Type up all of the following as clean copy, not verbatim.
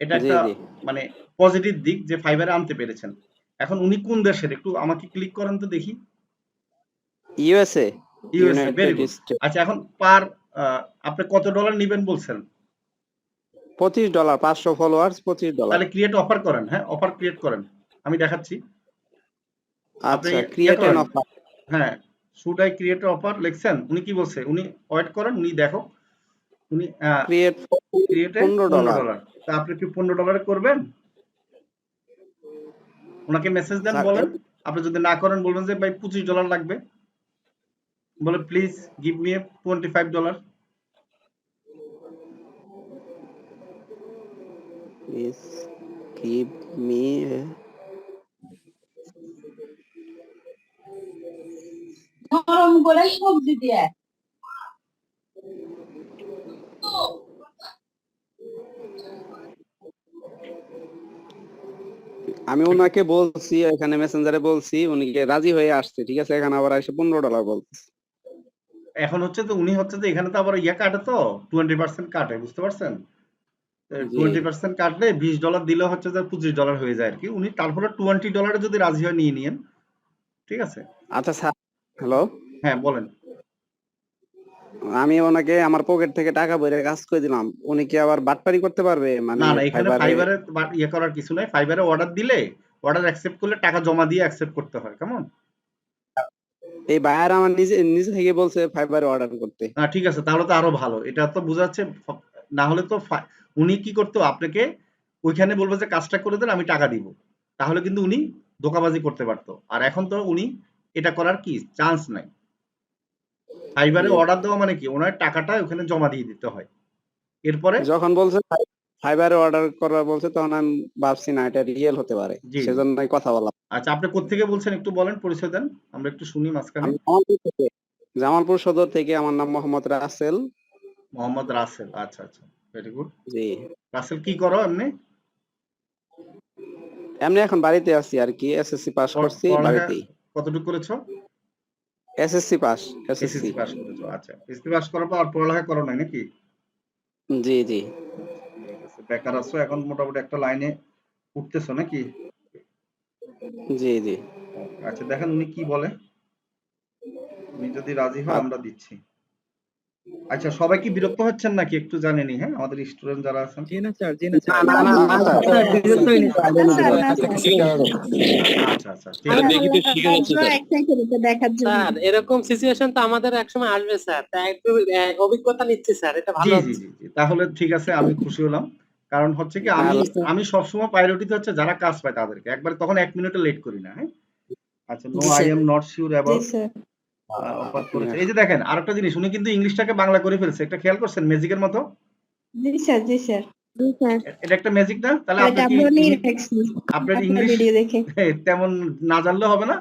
এটা জি একটা জি মানে পজিটিভ দিক যে ফাইবারে আনতে পেরেছেন। এখন উনি কোন দেশের একটু আমাকে ক্লিক করেন তো দেখি। USA USA, very United good. State আচ্ছা এখন পার আপনি কত ডলার নিবেন বলছেন? $25 500 ফলোয়ার্স $25 তাহলে ক্রিয়েট অফার করেন, হ্যাঁ অফার ক্রিয়েট করেন, আমি দেখাচ্ছি। আপনি আচ্ছা ইয়ে ক্রিয়েট এন করেন, অফার হ্যাঁ শুড আই ক্রিয়েট অফার লিখছেন, উনি কি বলছে, উনি ওয়েট করেন, উনি দেখো, উনি ক্রিয়েট ক্রিয়েটে $15 $15। তা আপনি কি $15 করবেন? ওনাকে মেসেজ দেন, স্যার বলেন। আপনি যদি না করেন বলবেন যে ভাই $25 লাগবে, বলে please give me $25। Please give me গরম করে সবজি দিয়ে আমি ওনাকে বলছি এখানে মেসেঞ্জারে বলছি, উনি রাজি হয়ে আসছে, ঠিক আছে, এখানে আবার এসে $15 বলতেছে। এখন হচ্ছে তো উনি হচ্ছে যে এখানে তো আবার ইয়ে কাটে, তো 20% কাটে, বুঝতে পারছেন? জি 20% কাটলে $20 দিলে হচ্ছে যে $25 হয়ে যায় আর কি। উনি তারপরে $20 যদি রাজি হয় নিয়ে নিয়েন, ঠিক আছে। আচ্ছা স্যার, হ্যালো, হ্যাঁ বলেন। আমি ওনাকে আমার পকেট থেকে টাকা ভরে কাজ করে দিলাম, উনি কি আবার বাটপারি করতে পারবে? মানে না না, এখানে ফাইবারে ফাইবারে ইয়ে করার কিছু নাই। ফাইবারে অর্ডার দিলে, অর্ডার অ্যাকসেপ্ট করলে টাকা জমা দিয়ে অ্যাকসেপ্ট করতে হয়, কেমন? এই বায়ার আমার নিজে নিজে থেকে বলছে ফাইবারে অর্ডার করতে। না ঠিক আছে, তাহলে তো আরো ভালো। এটা তো বোঝা যাচ্ছে না হলে তো উনি কি করতো, আপনাকে ওইখানে বলবে যে কাজটা করে দেন, আমি টাকা দিব, তাহলে কিন্তু উনি ধোঁকাবাজি করতে পারতো। আর এখন তো উনি এটা করার কি চান্স নাই। ফাইবারে জি। অর্ডার দেওয়া মানে কি, ওনার টাকাটা ওখানে জমা দিয়ে দিতে হয়। এরপরে যখন বলছে ফাইবারে অর্ডার করা বলছে, তখন আমি ভাবছি না এটা রিয়েল হতে পারে, জি জি। সেজন্যই কথা বললাম। আচ্ছা আপনি কোত্থেকে বলছেন একটু বলেন, পরিচয় দেন, আমরা একটু শুনি মাঝখানে। আমি জামালপুর সদর থেকে, আমার নাম মোহাম্মদ রাসেল। মোহাম্মদ রাসেল, আচ্ছা আচ্ছা, ভেরি গুড। জি, রাসেল কি করো এমনি? এমনি এখন বাড়িতে আছি আর কি, এসএসসি পাস করছি পড়ালেখা বাড়িতেই। কতটুকু করেছো? SSC pass, SSC. SSC pass করেছো, আচ্ছা। এসএসসি পাস করার পর আর পড়ালেখা করো নাই নাকি? জি জি ঠিক আছে, বেকার আছো এখন, মোটামুটি একটা লাইনে উঠতেছো নাকি? জি জি আচ্ছা দেখেন উনি কি বলে, উনি যদি রাজি হয় আমরা দিচ্ছি। আচ্ছা সবাই কি বিরক্ত হচ্ছেন নাকি একটু জানেনি, হ্যাঁ আমাদের স্টুডেন্ট যারা আছেন। জি না স্যার, জি না স্যার। না না না স্যার, স্যার বিরক্ত হইনি স্যার। আচ্ছা আচ্ছা ঠিক আছে। দেখি তো ঠিক আছে স্যার। দেখার জন্য স্যার এরকম সিচুয়েশন তো আমাদের একসময় আসবে স্যার, তাই একটু অভিজ্ঞতা নিচ্ছি স্যার, এটা জি ভালো জি হচ্ছে। জি জি, তাহলে ঠিক আছে, আমি খুশি হলাম। কারণ হচ্ছে কি না আমি রাসেল, আমি সবসময় প্রায়োরিটিতে হচ্ছে যারা কাজ পায় তাদেরকে একবার, তখন 1 মিনিটও লেট করি না, হ্যাঁ। আচ্ছা no ji I sir. Am not sure ji about sir. Offer আপনি করেছে। এই যে দেখেন আরেকটা জিনিস, উনি কিন্তু ইংলিশটাকে বাংলা করে ফেলছে, একটা খেয়াল করছেন ম্যাজিকের মতো? জি স্যার। জি স্যার। জি স্যার। এটা একটা ম্যাজিক না? তাহলে এটা আপনার কি আমরা নিয়ে রাখছি আপনার আপনার ইংলিশ ভিডিও দেখে। তেমন না জানলে হবে না?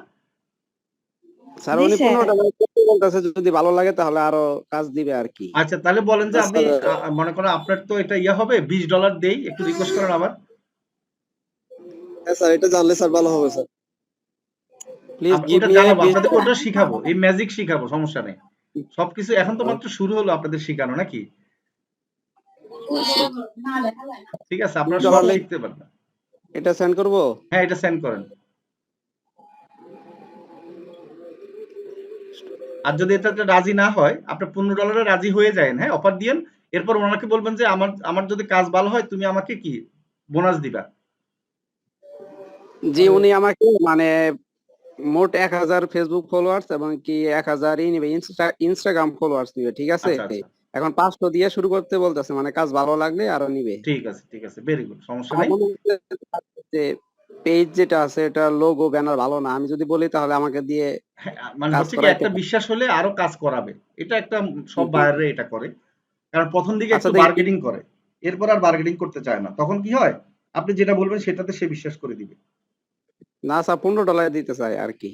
স্যার জি উনি স্যার। $15 বলতেছে, যদি ভালো লাগে তাহলে আরো কাজ দিবে আর কি। আচ্ছা তাহলে বলেন যে আপনি স্যার মনে করেন আপনার তো এটা ইয়ে হবে, $20 দেই, একটু রিকোয়েস্ট করেন আবার। স্যার এটা জানলে স্যার ভালো হবে স্যার, প্লিজ গিভ ওটা মি জানাবো, আপনাদেরকে $20। ওটা শিখাবো, এই ম্যাজিক শিখাবো, সমস্যা নেই। সবকিছু এখন তো মাত্র শুরু হলো আপনাদের শিখানো নাকি? ঠিক আছে, আপনারা সব $20 শিখতে পারবেন। এটা সেন্ড করবো। হ্যাঁ এটা সেন্ড করেন। আর যদি এটাতে রাজি না হয়, আপনি $15 রাজি হয়ে যান, হ্যাঁ অফার দিয়েন। এরপর ওনাকে বলবেন যে আমার আমার যদি কাজ ভালো হয় তুমি আমাকে কি বোনাস দিবা। জি, উনি আমাকে মানে মোট 1000 ফেসবুক ফলোয়ার্স এবং কি 1000 নিবে, ইনস্টাগ্রাম ফলোয়ার্স নিবে, ঠিক আছে। আচ্ছা আচ্ছা এখন 500 দিয়ে শুরু করতে বলতেছে, মানে কাজ ভালো লাগলে আরো নিবে। ঠিক আছে, ভেরি গুড, সমস্যা আমার নাই। মনে হচ্ছে যে পেজ যেটা আছে এটা লোগো ব্যানার ভালো না, আমি যদি বলি তাহলে আমাকে দিয়ে হ্যাঁ, মানে কাজ হচ্ছে কি করাইতে একটা পারে। বিশ্বাস হলে আরো কাজ করাবে। এটা একটা সব জি। বায়াররা এটা করে। কারণ প্রথম দিকে আচ্ছা একটু দেখি, বার্গেনিং করে, এরপর আর বার্গেনিং করতে চায় না। তখন কি হয়, আপনি যেটা বলবেন সেটাতে সে বিশ্বাস করে দিবে। না স্যার $15 দিতে চাই আর কি।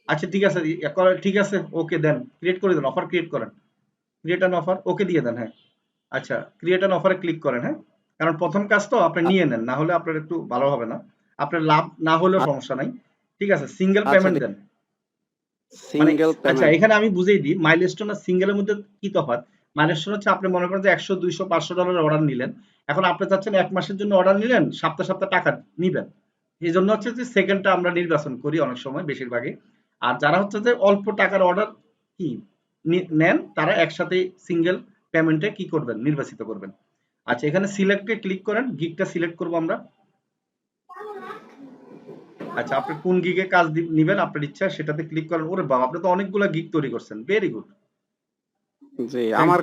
আচ্ছা ঠিক আছে, ঠিক আছে, ওকে দেন, ক্রিয়েট করে দেন, অফার ক্রিয়েট করেন, ক্রিয়েট অ্যান অফার, ওকে দিয়ে দেন, হ্যাঁ। আচ্ছা ক্রিয়েট অ্যান অফারে ক্লিক করেন, হ্যাঁ। কারণ প্রথম কাজ তো আপনি নিয়ে নেন, না হলে আপনার একটু ভালো হবে না। আপনার লাভ না হলেও সমস্যা নাই, ঠিক আছে। সিঙ্গেল আচ্ছা পেমেন্ট দেন, মানে সিঙ্গেল আচ্ছা পেমেন্ট। এখানে আমি বুঝিয়ে দিই মাইলস্টোন আর সিঙ্গেলের মধ্যে কি তফাৎ। মাইলস্টোন হচ্ছে আপনি মনে করেন যে 100 200 $500 অর্ডার নিলেন, এখন আপনি চাচ্ছেন 1 মাসের জন্য অর্ডার নিলেন, সপ্তাহে সপ্তাহে টাকা নিবেন। এই জন্য হচ্ছে যে সেকেন্ডটা আমরা নির্বাচন করি অনেক সময়, বেশিরভাগই। আর যারা হচ্ছে যে অল্প টাকার অর্ডার কি নেন, তারা একসাথে সিঙ্গেল পেমেন্টে কি করবেন, নির্বাচিত করবেন। আচ্ছা, এখানে সিলেক্টে ক্লিক করেন, গিগটা সিলেক্ট করব আমরা। আচ্ছা, আপনি কোন গিগে কাজ নিবেন আপনার ইচ্ছা, সেটাতে ক্লিক করেন। ওরে বাবা, আপনি তো অনেকগুলা গিগ তৈরি করছেন, ভেরি গুড। জি, আমার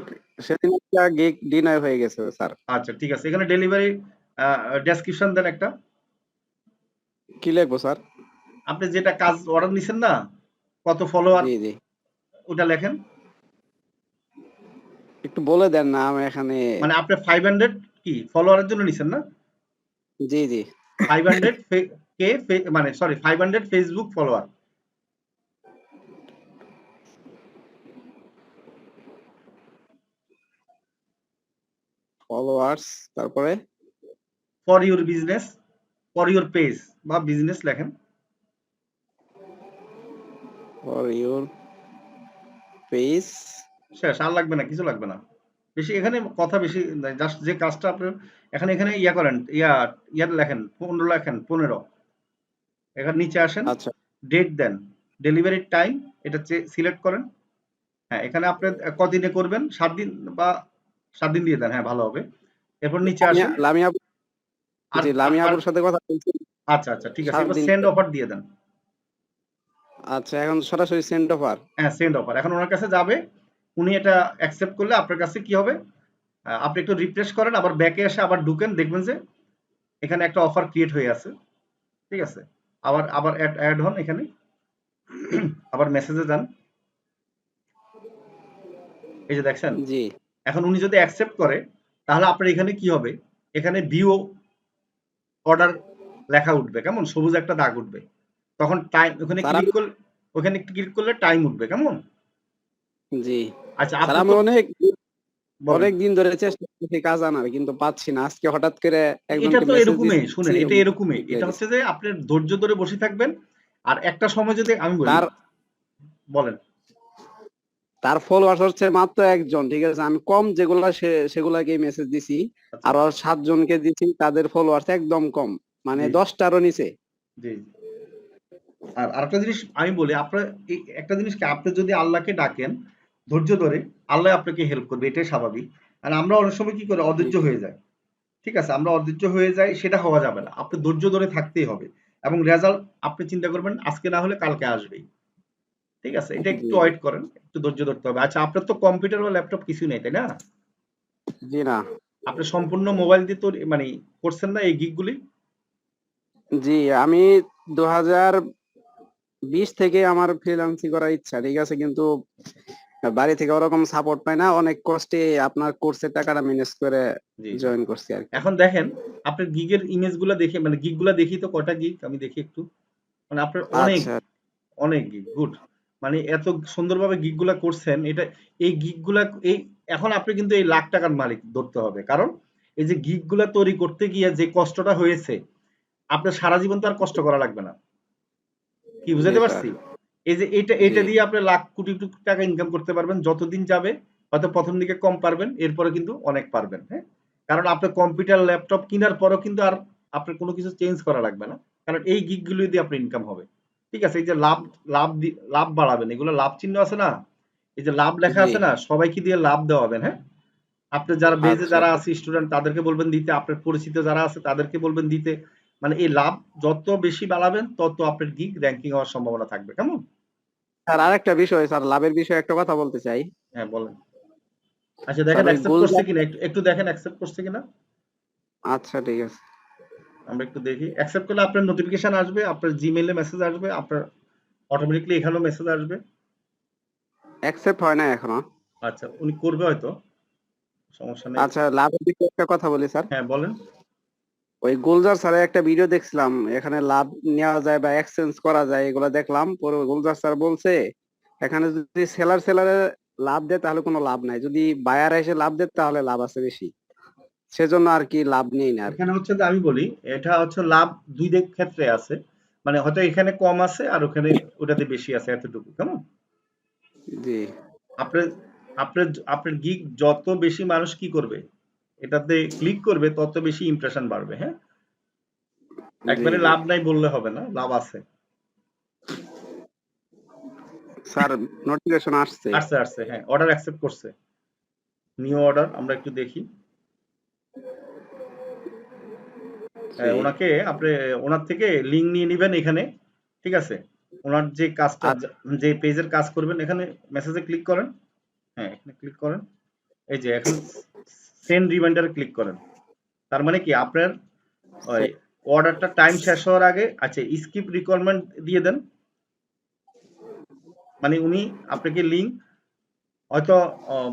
সেদিন একটা গিগ ডিনার হয়ে গেছে স্যার। আচ্ছা, ঠিক আছে, এখানে ডেলিভারি ডেসক্রিপশন দেন একটা। কি লিখবো স্যার? আপনি যেটা কাজ অর্ডার নিছেন না, কত ফলোয়ার, জি জি, ওটা লেখেন। একটু বলে দেন না, আমি এখানে। মানে আপনি 500 কি ফলোয়ারের জন্য নিছেন না? জি জি, 500 কে মানে সরি 500 ফেসবুক ফলোয়ার। ফলোয়ার্স, তারপরে for your business, for your page বা বিজনেস লেখেন। For your page. শেষ, আর লাগবে না, কিছু লাগবে না বেশি, এখানে কথা বেশি নাই, জাস্ট যে কাজটা আপনার এখানে ইয়া করেন, ইয়ার লেখেন 15 লেখেন, 15। এখানে নিচে আসেন, আচ্ছা ডেট দেন, ডেলিভারি টাইম এটা সিলেক্ট করেন। হ্যাঁ, এখানে আপনি কদিনে করবেন, 7 দিন বা 7 দিন দিয়ে দেন, হ্যাঁ ভালো হবে। এরপর নিচে আসেন, লামিয়া, আর জি লামিয়া আর আপুর সাথে কথা বলছি। আচ্ছা আচ্ছা, ঠিক আছে, 7 এবার দিন। সেন্ড অফার দিয়ে দেন। আচ্ছা, এখন সরাসরি সেন্ড অফার। হ্যাঁ, সেন্ড অফার এখন ওনার কাছে যাবে, উনি এটা অ্যাকসেপ্ট করলে আপনার কাছে কি হবে, আপনি একটু রিফ্রেশ করেন, আবার ব্যাকে এসে আবার ঢুকেন, দেখবেন যে এখানে একটা অফার ক্রিয়েট হয়ে আছে। ঠিক আছে, আবার আবার অ্যাড হন এখানে, আবার মেসেজে যান, এই যে দেখছেন। জি, এখন উনি যদি অ্যাকসেপ্ট করে, তাহলে আপনার এখানে কি হবে, এখানে ভিউ অর্ডার লেখা উঠবে, কেমন, সবুজ একটা দাগ উঠবে। তখন টাইম ওখানে স্যার ক্লিক আমি, করলে, ওখানে ক্লিক করলে টাইম উঠবে, কেমন। জি আচ্ছা, স্যার, আপনি আমি তো অনেক বলেন। অনেক দিন ধরে চেষ্টা করছি কাজ আনার, কিন্তু পাচ্ছি না। আজকে হঠাৎ করে এটা একজনকে তো মেসেজ এরকমই, দিচ্ছি, শুনেন, এটা এরকমই, দিয়ে এটা দিছে। হচ্ছে যে আপনার ধৈর্য ধরে বসে থাকবেন। আর একটা সময় যদি আমি বলি, তার বলেন। তার ফলোয়ার্স হচ্ছে মাত্র একজন, ঠিক আছে। আমি কম যেগুলা সেগুলাকে মেসেজ দিছি, আচ্ছা, আর 7 জনকে দিছি, তাদের ফলোয়ার্স একদম কম, মানে জি 10টারও নিচে। জি। আর আরেকটা জিনিস আমি বলি, আপনার এই একটা জিনিস কি, আপনি যদি আল্লাহকে ডাকেন ধৈর্য ধরে, আল্লাহ আপনাকে হেল্প করবে, এটাই স্বাভাবিক। আর আমরা অনেক সময় কি করে, জি অধৈর্য হয়ে যায়। ঠিক আছে, আমরা অধৈর্য হয়ে যাই, সেটা হওয়া যাবে না, আপনি ধৈর্য ধরে থাকতেই হবে। এবং রেজাল্ট আপনি চিন্তা করবেন আজকে না হলে কালকে আসবেই। ঠিক আছে, এটা জি একটু ওয়েট করেন, একটু ধৈর্য ধরতে হবে। আচ্ছা, আপনার তো কম্পিউটার বা ল্যাপটপ কিছু নেই, তাই না? জি না, আপনি সম্পূর্ণ মোবাইল দিয়ে তো মানে করছেন না এই গিগগুলি? জি আমি 2020 থেকে আমার ফ্রিল্যান্সিং করার ইচ্ছা, ঠিক আছে, কিন্তু বাড়ি থেকে ওরকম সাপোর্ট পাই না। অনেক কষ্টে আপনার কোর্সের টাকাটা ম্যানেজ করে জি জি। জয়েন করছি আর কি। এখন দেখেন, আপনার গিগের ইমেজ গুলা দেখে, মানে গিগ গুলা দেখি তো, কটা গিগ আমি দেখি একটু, মানে আপনার অনেক আচ্ছা, অনেক গিগ, গুড। মানে এত সুন্দরভাবে গিগ গুলা করছেন, এটা এই গিগ গুলা এই এখন আপনি কিন্তু এই লাখ টাকার মালিক ধরতে হবে, কারণ এই যে গিগ গুলা তৈরি করতে গিয়ে যে কষ্টটা হয়েছে, আপনার সারা জীবন তো আর কষ্ট করা লাগবে না। কি জি বুঝাতে স্যার, পারছি? এই যে এটা জি এটা দিয়ে আপনি লাখ কোটি কোটি টাকা ইনকাম করতে পারবেন, যতদিন যাবে। হয়তো প্রথম দিকে কম পারবেন, এরপরে কিন্তু অনেক পারবেন, হ্যাঁ। কারণ আপনার কম্পিউটার ল্যাপটপ কেনার পরও কিন্তু আর আপনার কোনো কিছু চেঞ্জ করা লাগবে না, কারণ এই গিগ গুলো দিয়ে আপনার ইনকাম হবে। ঠিক আছে, এই যে লাভ বাড়াবেন, এগুলো লাভ চিহ্ন আছে না, এই যে লাভ লেখা জি আছে না, সবাইকে দিয়ে লাভ দেওয়াবেন, হ্যাঁ। আপনি যারা বেজে আচ্ছা, যারা আছে স্টুডেন্ট, তাদেরকে বলবেন দিতে, আপনার পরিচিত যারা আছে তাদেরকে বলবেন দিতে। মানে এই লাভ যত বেশি বাড়াবেন, তত আপনার গিগ র্যাঙ্কিং হওয়ার সম্ভাবনা থাকবে, কেমন। স্যার আরেকটা বিষয়, স্যার লাভের বিষয়ে একটা কথা বলতে চাই। হ্যাঁ, বলেন। আচ্ছা, স্যার দেখেন ওই অ্যাকসেপ্ট করছে গুলজার, কিনা, একটু দেখেন অ্যাকসেপ্ট করছে কিনা। আচ্ছা ঠিক আছে, আমরা একটু দেখি, অ্যাকসেপ্ট করলে আপনার নোটিফিকেশন আসবে, আপনার জিমেইলে মেসেজ আসবে, আপনার অটোমেটিকলি এখানেও মেসেজ আসবে। অ্যাকসেপ্ট হয় না এখনো। আচ্ছা, উনি করবে হয়তো, সমস্যা নেই। আচ্ছা, লাভের বিষয়ে একটা কথা বলি স্যার। হ্যাঁ, বলেন। ওই গুলজার স্যারের একটা ভিডিও দেখছিলাম, এখানে লাভ নেওয়া যায় বা এক্সচেঞ্জ করা যায়, এগুলো দেখলাম। পরে গুলজার স্যার বলছে এখানে যদি সেলারে লাভ দেয় তাহলে কোনো লাভ নাই, যদি বায়ার এসে লাভ দেয় তাহলে লাভ আছে বেশি। সেজন্য আর কি লাভ নেই না আর কি। এখানে হচ্ছে যে আমি বলি, এটা হচ্ছে লাভ দুই দিক ক্ষেত্রে আছে। মানে হয়তো এখানে কম আছে আর ওখানে ওটাতে বেশি আছে, এতটুকু, কেমন। জি আপনার আপনার আপনার গিগ যত বেশি মানুষ কি করবে, এটাতে ক্লিক করবে, তত বেশি ইমপ্রেশন বাড়বে। হ্যাঁ, একবারে জি। লাভ নাই বললে হবে না, লাভ আছে। স্যার নোটিফিকেশন আসছে। আসছে, হ্যাঁ, অর্ডার অ্যাকসেপ্ট করছে। নিউ অর্ডার আমরা একটু দেখি। জি। ওনাকে আপনি ওনার থেকে লিঙ্ক নিয়ে নেবেন এখানে, ঠিক আছে? ওনার যে কাজটা, আচ্ছা। যে পেজের কাজ করবেন, এখানে মেসেজে ক্লিক করেন। হ্যাঁ, এখানে ক্লিক করেন। এই যে এখন সেন্ড রিমাইন্ডারে ক্লিক করেন। তার মানে কি আপনার ওই অর্ডারটা টাইম শেষ হওয়ার আগে, আচ্ছা, স্কিপ রিকোয়ারমেন্ট দিয়ে দেন। মানে উনি আপনাকে লিঙ্ক হয়তো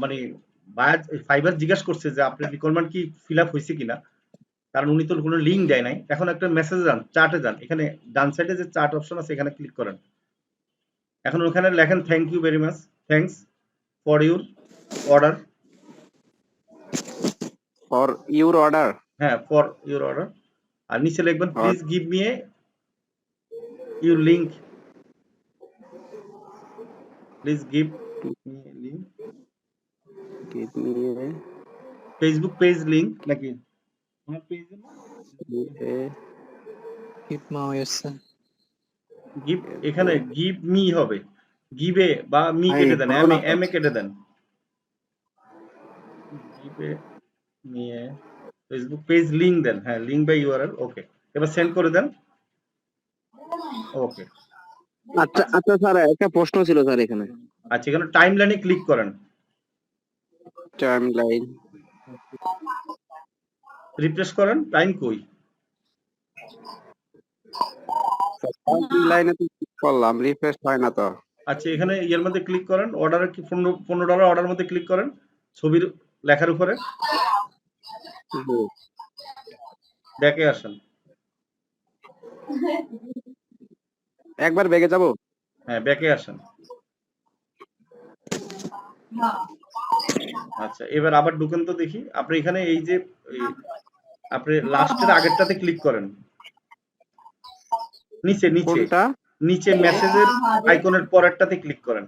মানে ফাইবার জিজ্ঞেস করছে যে আপনার রিকোয়ারমেন্ট কি ফিল আপ হয়েছে কিনা, কারণ উনি তো কোনো লিঙ্ক দেয় নাই। এখন একটা মেসেজ যান, চার্টে যান, এখানে ডান সাইডে যে চার্ট অপশন আছে এখানে ক্লিক করেন। এখন ওখানে লেখেন thank you very much, thanks for your order. For your order. হ্যাঁ, ফর ইউর অর্ডার। আর নিচে লিখবেন Or- please give me your link, please give me link, give me Facebook page link নাকি আমার পেজ গিভ, এখানে give me হবে, গিভে বা মি ভাই, কেটে দেন, হলো না। এম এ কেটে দেন, গিভে মি ফেসবুক পেজ লিঙ্ক দেন। হ্যাঁ, লিঙ্ক বাই ইউআরএল। ওকে, এবার সেন্ড করে দেন। ওকে, আচ্ছা আচ্ছা স্যার, একটা প্রশ্ন ছিল স্যার এখানে। আচ্ছা, এখানে টাইম লাইনে ক্লিক করেন, টাইম লাইন রিফ্রেশ করেন, টাইম কই? লাইনে করলাম, রিফ্রেশ হয় না তো। আচ্ছা, এখানে ইয়ের মধ্যে ক্লিক করেন, অর্ডারের কি $15 অর্ডার মধ্যে ক্লিক করেন, ছবির লেখার উপরে জি। দেখে আসেন। একবার বেগে যাব। হ্যাঁ, ব্যাকে আসেন। আচ্ছা, এবার আবার ঢুকেন তো দেখি। আপনি এখানে এই যে আপনি লাস্টের আগেরটাতে ক্লিক করেন, নিচে নিচে কোনটা? নিচে মেসেজের আইকনের পরেরটাতে ক্লিক করেন।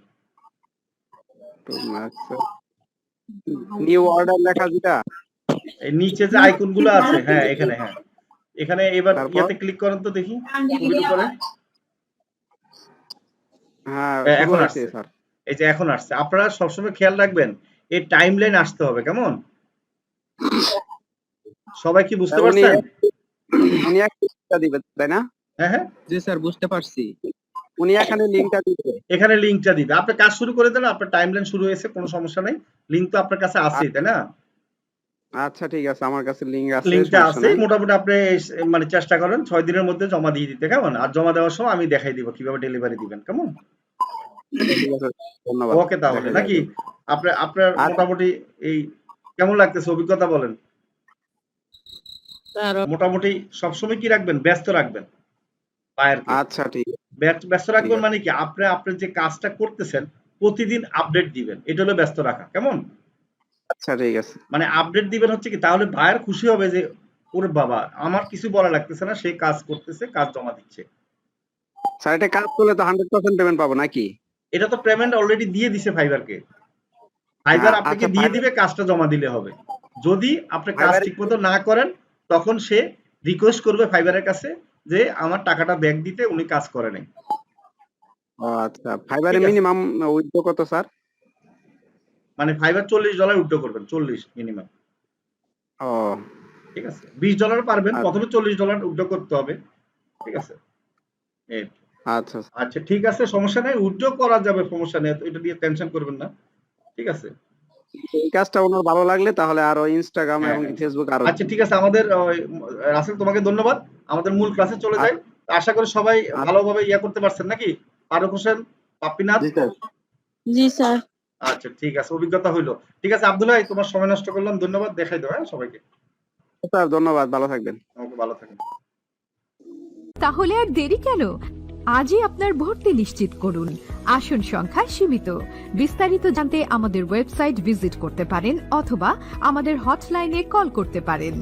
নিউ অর্ডার লেখা যেটা, এই নিচে যে আইকন গুলো আছে, হ্যাঁ এখানে, হ্যাঁ এখানে এবার তারপর? ইয়াতে ক্লিক করেন তো দেখি, ছবির উপরে। হ্যাঁ, হ্যাঁ, শুরু এখন হয়েছে আসছে। স্যার। এই যে এখন আসছে। আপনারা সবসময় খেয়াল রাখবেন এই টাইম লাইন আসতে হবে, কেমন? সবাই কি বুঝতে উনি পারছেন? উনি একটা দিবে তাই না? হ্যাঁ হ্যাঁ, জি স্যার, বুঝতে পারছি। উনি এখানে লিংকটা দিবে। এখানে লিঙ্কটা দিবে। আপনি কাজ শুরু করে দেন, আপনার টাইম লাইন শুরু হয়েছে, কোনো সমস্যা নাই। লিঙ্ক তো আপনার কাছে আছেই, তাই না? আচ্ছা ঠিক আছে, আমার কাছে লিংক আছে, লিঙ্কটা সমস্যা আছে। নাই। মোটামুটি আপনি মানে চেষ্টা করেন 6 দিনের মধ্যে জমা দিয়ে দিতে, কেমন? আর জমা দেওয়ার সময় আমি দেখাই দিব কিভাবে ডেলিভারি দিবেন, কেমন? ঠিক আছে, ধন্যবাদ। ওকে, তাহলে দেখা নাকি যাবে। আপনার আপনার আর- মোটামুটি এই কেমন লাগতেছে, অভিজ্ঞতা বলেন। স্যার মোটামুটি সবসময় কি রাখবেন, ব্যস্ত রাখবেন বায়ারকে। আচ্ছা ঠিক আছে। ব্যস্ত রাখবেন ঠিক আছে। মানে কি, আপনি আপনার যে কাজটা করতেছেন প্রতিদিন আপডেট দিবেন, এটা হলো ব্যস্ত রাখা, কেমন? আচ্ছা ঠিক আছে। মানে আপডেট দিবেন হচ্ছে কি, তাহলে বায়ার খুশি হবে যে ওরে বাবা, আমার কিছু বলা লাগতেছে না, সে কাজ করতেছে, কাজ জমা দিচ্ছে। স্যার, এটা কাজ করলে তো 100% পেমেন্ট পাবো নাকি? এটা তো পেমেন্ট অলরেডি দিয়ে দিছে ফাইবারকে। ফাইবার আপনাকে আচ্ছা, দিয়ে দিবে, কাজটা জমা দিলে হবে। যদি আপনি কাজ ফাইবার- ঠিকমতো না করেন, তখন সে রিকোয়েস্ট করবে ফাইবারের কাছে যে আমার টাকাটা ব্যাক দিতে, উনি কাজ করে নাই। ও আচ্ছা, ফাইবারে ঠিক আছে। মিনিমাম উইথড্র কত স্যার? মানে ফাইবার $40 উইথড্র করবেন, 40 মিনিমাম। ও ঠিক আছে, $20 পারবেন, আচ্ছা। প্রথমে $40 উইথড্র করতে হবে। ঠিক আছে। এই, আচ্ছা আচ্ছা ঠিক আছে, সমস্যা নাই, উইথড্র করা যাবে, সমস্যা নেই, এটা নিয়ে টেনশন করবেন না। ঠিক আছে। এই কাজটা ওনার ভালো লাগলে তাহলে আরো ইনস্টাগ্রাম হ্যাঁ, এবং হ্যাঁ। ফেসবুক আরো। আচ্ছা ঠিক আছে, আমাদের রাসেল তোমাকে ধন্যবাদ। আমাদের মূল ক্লাসে চলে যাই। আশা করি সবাই ভালোভাবে ইয়া করতে পারছেন নাকি? ফারুক হোসেন, পাপ্পিনাথ। জি স্যার। আচ্ছা ঠিক আছে, অভিজ্ঞতা হইলো। ঠিক আছে আব্দুল্লাহ, তোমার সময় নষ্ট করলাম, ধন্যবাদ। দেখাই দাও, হ্যাঁ সবাইকে। স্যার ধন্যবাদ, ভালো থাকবেন। আমাকে ভালো থাকেন। তাহলে আর দেরি কেন? আজই আপনার ভর্তি নিশ্চিত করুন। আসন সংখ্যা সীমিত। বিস্তারিত জানতে আমাদের ওয়েবসাইট ভিজিট করতে পারেন অথবা আমাদের হটলাইনে কল করতে পারেন।